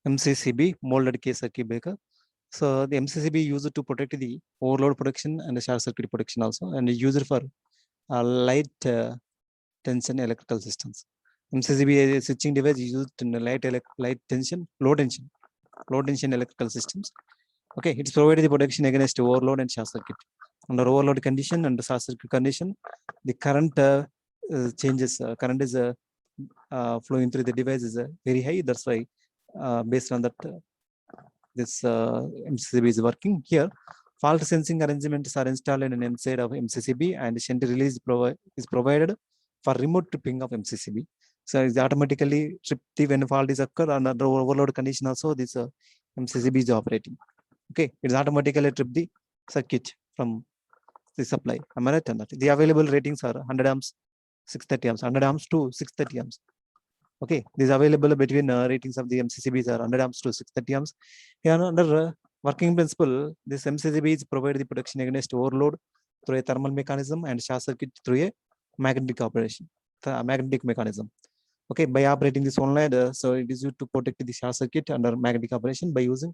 MCCB, molded case circuit breaker. So the MCCB used to protect the overload protection and the short circuit protection also, and used for light tension electrical systems. MCCB switching device is used in light tension, low tension electrical systems. Okay, it's provided the protection against overload and short circuit. Under overload condition and short circuit condition, the current changes. Current is flowing through the device is very high. That's why, based on that, this MCCB is working here. Fault sensing arrangements are installed in inside of MCCB, and shunt relay is provided for remote tripping of MCCB. So it's automatically trip when fault is occurred, and under overload condition also this MCCB is operating. Okay, it's automatically trip the circuit from the supply. Am I right or not? The available ratings are 100 amps, 630 amps, 100 amps to 630 amps. Okay, these available between ratings of the MCCBs are 100 amps to 630 amps. Here under working principle, this MCCB is provide the protection against overload through a thermal mechanism and short circuit through a magnetic operation, magnetic mechanism. Okay, by operating this solenoid, so it is used to protect the short circuit under magnetic operation by using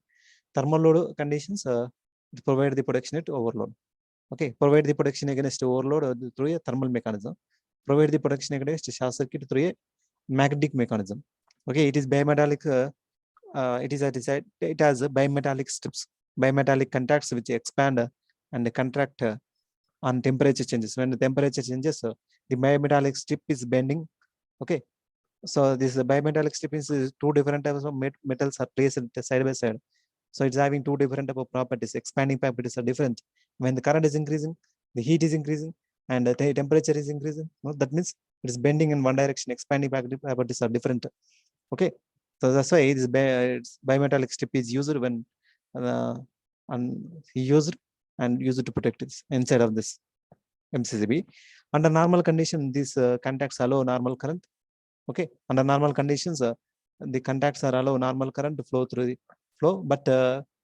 thermal load conditions. It provide the protection at overload. Okay, provide the protection against overload through a thermal mechanism. Provide the protection against short circuit through a magnetic mechanism. Okay, it is bimetallic. It has bimetallic strips, bimetallic contacts which expand and contract on temperature changes. When the temperature changes, the bimetallic strip is bending. Okay, so this bimetallic strip is two different types of metals are placed side by side. So it's having two different type of properties. Expanding properties are different. When the current is increasing, the heat is increasing, and the temperature is increasing. That means it is bending in one direction. Expanding properties are different. Okay, so that's why this bimetallic strip is used when used to protect this inside of this MCCB. Under normal condition, these contacts allow normal current. Okay, under normal conditions, the contacts are allow normal current to flow through the flow, but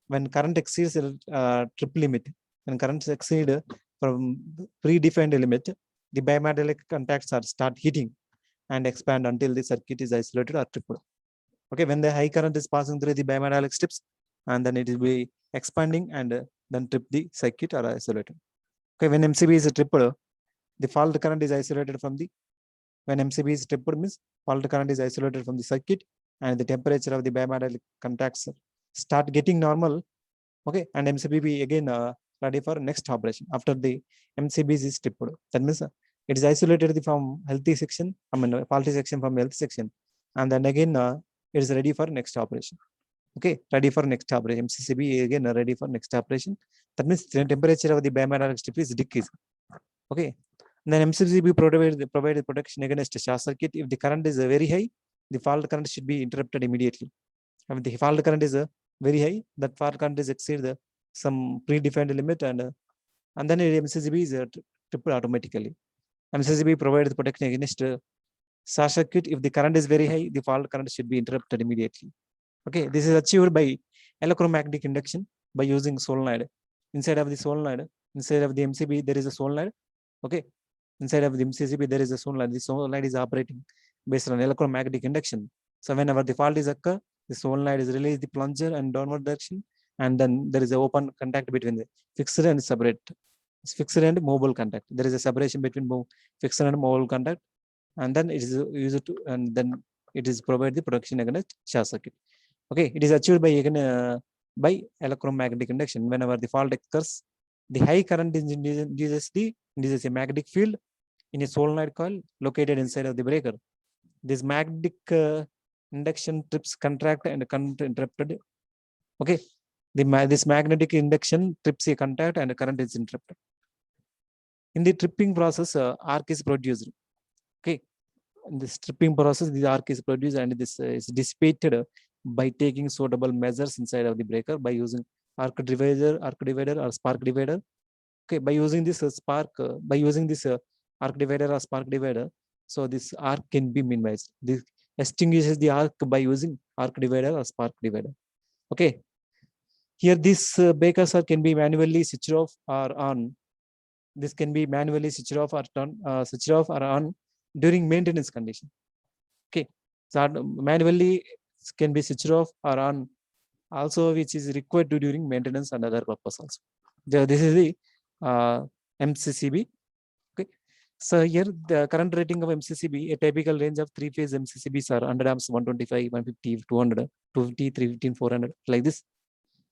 when current exceeds trip limit, when currents exceed from predefined limit, the bimetallic contacts are start heating and expand until the circuit is isolated or tripped. Okay, when the high current is passing through the bimetallic strips, and then it will be expanding and then trip the circuit or isolated. Okay, when MCB is tripped, the fault current is isolated from the, when MCB is tripped means fault current is isolated from the circuit, and the temperature of the bimetallic contacts start getting normal. Okay, and MCB again ready for next operation after the MCB is tripped. That means it is isolated from healthy section, faulty section from healthy section, and then again it is ready for next operation. Okay, ready for next operation. MCCB again ready for next operation. That means the temperature of the bimetallic strip is decreased. Okay, and then MCCB provided protection against short circuit. If the current is very high, the fault current should be interrupted immediately. If the fault current is very high, that fault current is exceed some predefined limit, and then MCCB is tripped automatically. MCCB provides protection against short circuit. If the current is very high, the fault current should be interrupted immediately. Okay, this is achieved by electromagnetic induction by using solenoid. Inside of the solenoid, inside of the MCB, there is a solenoid. Okay, inside of the MCCB, there is a solenoid. The solenoid is operating based on electromagnetic induction. So whenever the fault is occur, the solenoid is release the plunger and downward direction, and then there is an open contact between the fixed and separate. It's fixed and mobile contact. There is a separation between fixed and mobile contact, and then it is used to, and then it is provide the protection against short circuit. Okay, it is achieved by again by electromagnetic induction. Whenever the fault occurs, the high current induces a magnetic field in a solenoid coil located inside of the breaker. This magnetic induction trips contract and current interrupted. Okay, this magnetic induction trips a contact and current is interrupted. In the tripping process, arc is produced. Okay, in this tripping process, the arc is produced, and this is dissipated by taking suitable measures inside of the breaker by using arc divider or spark divider. Okay, by using this arc divider or spark divider, so this arc can be minimized. This extinguishes the arc by using arc divider or spark divider. Okay, here this breaker can be manually switched off or on. This can be manually switched off or on during maintenance condition. Okay, so manually can be switched off or on, also which is required to during maintenance and other purpose also. This is the MCCB. Okay, so here the current rating of MCCB, a typical range of 3-phase MCCBs are 100 amps, 125, 150, 200, 250, 315, 400, like this.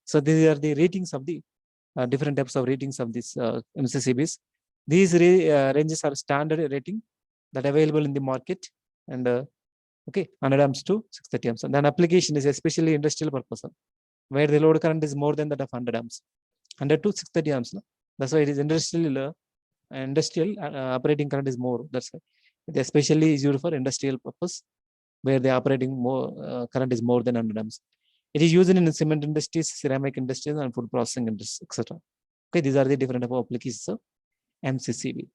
So these are the ratings of the different types of ratings of these MCCBs. These ranges are standard rating that available in the market, and okay, 100 amps to 630 amps. And then application is especially industrial purpose, where the load current is more than that of 100 amps, 100 to 630 amps. No? That's why it is industrial operating current is more. That's why it especially is used for industrial purpose, where the operating more current is more than 100 amps. It is used in cement industries, ceramic industries, and food processing industries, etc. Okay, these are the different type of applications of MCCB.